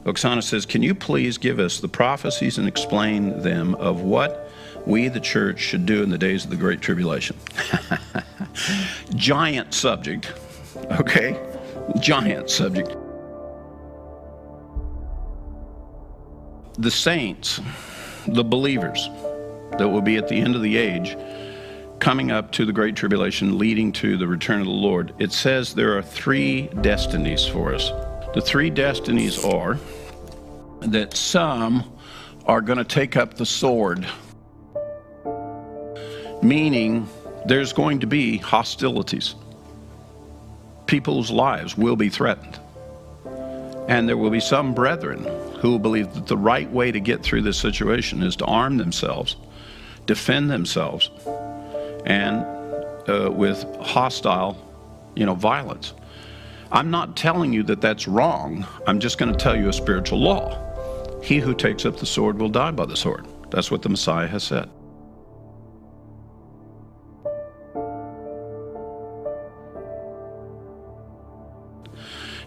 Oksana says, can you please give us the prophecies and explain them of what we, the church, should do in the days of the Great Tribulation? Giant subject, okay? Giant subject. The saints, the believers that will be at the end of the age, coming up to the Great Tribulation, leading to the return of the Lord, it says there are 3 destinies for us. The 3 destinies are that some are going to take up the sword, meaning there's going to be hostilities. People's lives will be threatened. And there will be some brethren who will believe that the right way to get through this situation is to arm themselves, defend themselves, and with hostile, violence. I'm not telling you that that's wrong. I'm just going to tell you a spiritual law. He who takes up the sword will die by the sword. That's what the Messiah has said.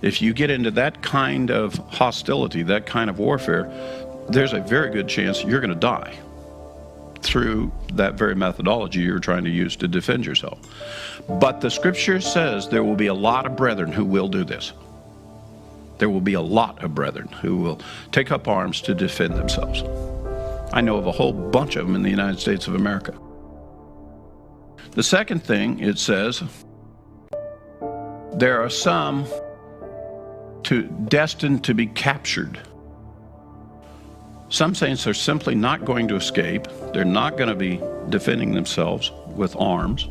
If you get into that kind of hostility, that kind of warfare, there's a very good chance you're going to die through that very methodology you're trying to use to defend yourself. But the scripture says there will be a lot of brethren who will do this. There will be a lot of brethren who will take up arms to defend themselves. I know of a whole bunch of them in the United States of America. The second thing it says, there are some destined to be captured. Some saints are simply not going to escape. They're not going to be defending themselves with arms,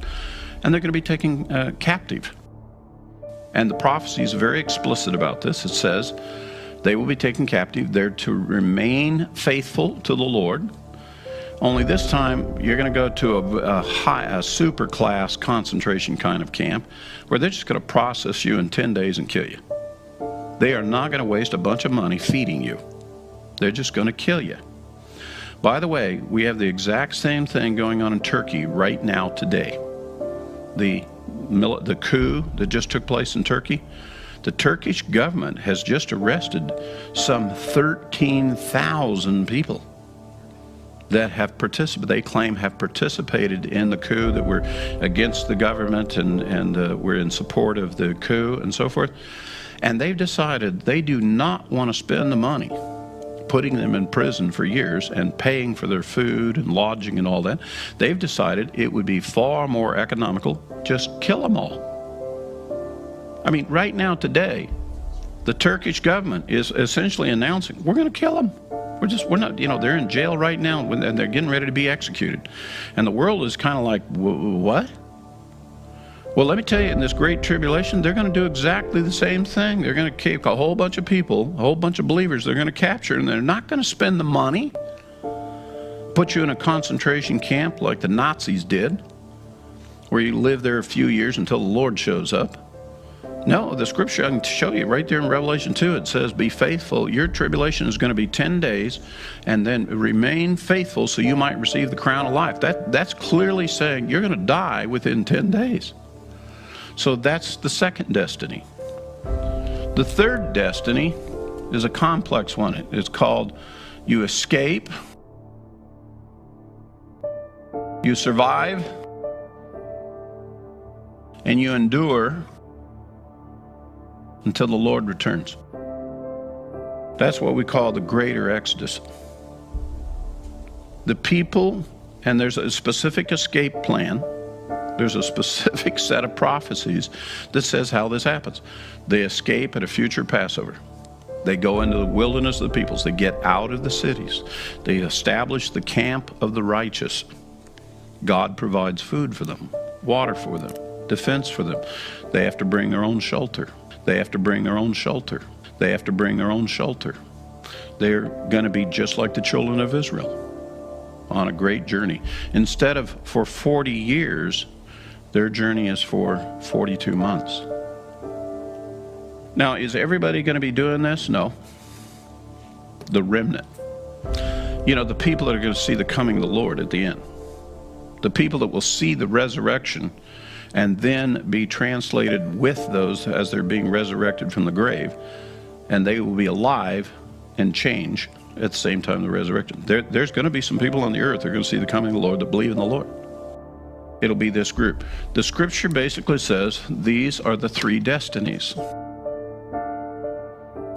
and they're going to be taken captive. And the prophecy is very explicit about this. It says they will be taken captive. They're to remain faithful to the Lord. Only this time you're going to go to a super class concentration kind of camp where they're just going to process you in 10 days and kill you. They are not going to waste a bunch of money feeding you. They're just going to kill you. By the way, we have the exact same thing going on in Turkey right now today. The coup that just took place in Turkey, the Turkish government has just arrested some 13,000 people that have participated, they claim have participated in the coup, that were against the government and were in support of the coup and so forth. And they've decided they do not want to spend the money putting them in prison for years and paying for their food and lodging and all that. They've decided it would be far more economical just kill them all. I mean, right now today, the Turkish government is essentially announcing, we're going to kill them. We're not, they're in jail right now and they're getting ready to be executed. And the world is kind of like, what? Well, let me tell you, in this great tribulation, they're going to do exactly the same thing. They're going to keep a whole bunch of people, a whole bunch of believers they're going to capture, and they're not going to spend the money, put you in a concentration camp like the Nazis did, where you live there a few years until the Lord shows up. No, the scripture, I can show you right there in Revelation 2, it says, be faithful. Your tribulation is going to be 10 days, and then remain faithful so you might receive the crown of life. That's clearly saying you're going to die within 10 days. So that's the second destiny. The third destiny is a complex one. It's called you escape, you survive, and you endure until the Lord returns. That's what we call the greater exodus. The people, and there's a specific escape plan. There's a specific set of prophecies that says how this happens. They escape at a future Passover. They go into the wilderness of the peoples. They get out of the cities. They establish the camp of the righteous. God provides food for them, water for them, defense for them. They have to bring their own shelter. They have to bring their own shelter. They have to bring their own shelter. They're going to be just like the children of Israel on a great journey. Instead of for 40 years, their journey is for 42 months. Now, is everybody going to be doing this? No. The remnant. The people that are going to see the coming of the Lord at the end. The people that will see the resurrection and then be translated with those as they're being resurrected from the grave. And they will be alive and change at the same time of the resurrection. There's going to be some people on the earth that are going to see the coming of the Lord that believe in the Lord. It'll be this group. The scripture basically says these are the three destinies.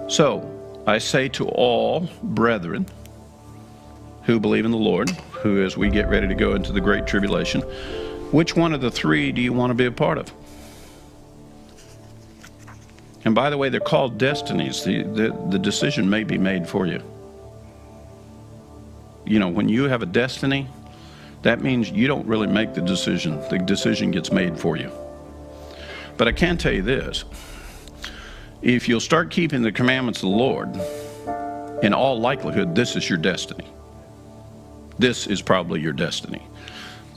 So I say to all brethren who believe in the Lord, who as we get ready to go into the great tribulation, which one of the three do you want to be a part of? And by the way, they're called destinies. The decision may be made for you. You know, when you have a destiny, that means you don't really make the decision. The decision gets made for you. But I can tell you this. If you'll start keeping the commandments of the Lord, in all likelihood, this is your destiny. This is probably your destiny.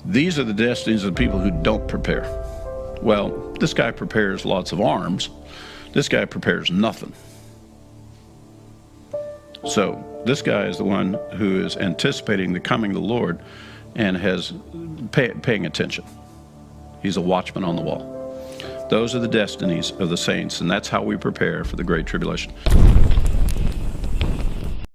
These are the destinies of the people who don't prepare. Well, this guy prepares lots of arms. This guy prepares nothing. So this guy is the one who is anticipating the coming of the Lord and has paying attention. He's a watchman on the wall. Those are the destinies of the saints, and that's how we prepare for the great tribulation.